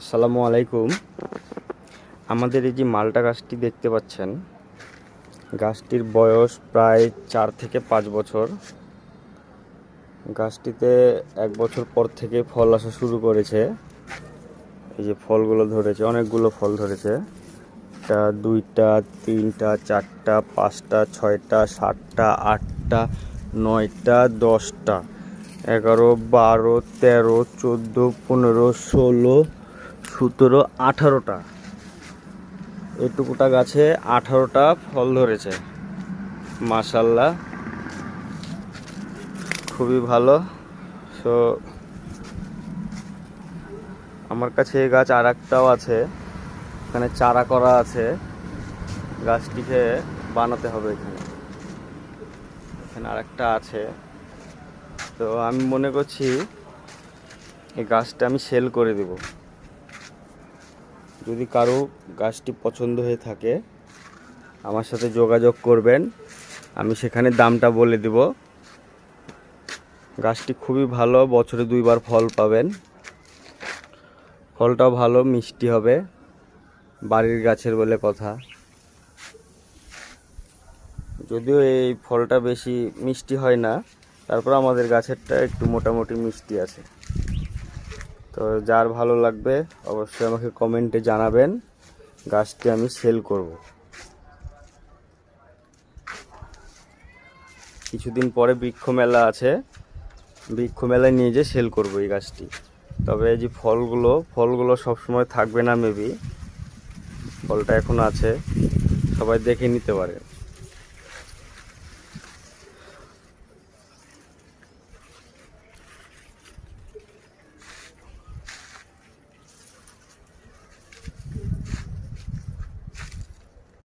আসসালামু আলাইকুম। আমাদের এই যে মালটা গাছটি দেখতে পাচ্ছেন, গাছটির বয়স প্রায় 4 থেকে 5 বছর। গাছটিতে 1 বছর পর থেকে ফল আসা শুরু করেছে। এই যে ফলগুলো ধরেছে, অনেকগুলো ফল ধরেছে। একটা, দুইটা, তিনটা, চারটা, পাঁচটা, ছয়টা, সাতটা, আটটা, 9টা, 10টা, 11, 12, 13, 14, 15, 16, 17, 18টা। এটুকুটা গাছে 18টা ফল ধরেছে। মাশাল্লাহ, খুবই ভালো। সো আমার কাছে এই গাছ আর একটাও আছে, এখানে চারা করা আছে। গাছটিকে বানাতে হবে। এখানে এখানে আর একটা আছে। তো আমি মনে করছি এই গাছটা আমি সেল করে দেব। যদি কারো গাছটি পছন্দ হয়ে থাকে আমার সাথে যোগাযোগ করবেন, আমি সেখানে দামটা বলে দেব। গাছটি খুবই ভালো, বছরে 2বার ফল পাবেন। ফলটাও ভালো, মিষ্টি হবে, বাড়ির গাছের বলে কথা। যদিও এই ফলটা বেশি মিষ্টি হয় না, তারপর আমাদের গাছেরটা একটু মোটামুটি মিষ্টি আছে। তো যার ভালো লাগবে অবশ্যই আমাকে কমেন্টে জানাবেন, গাছটি আমি সেল করব। কিছুদিন পরে বৃক্ষ মেলা আছে, বৃক্ষ মেলায় নিয়ে যেয়ে সেল করব এই গাছটি। তবে এই যে ফলগুলো সবসময় থাকবে না, মেবি ফলটা এখন আছে, সবাই দেখে নিতে পারে।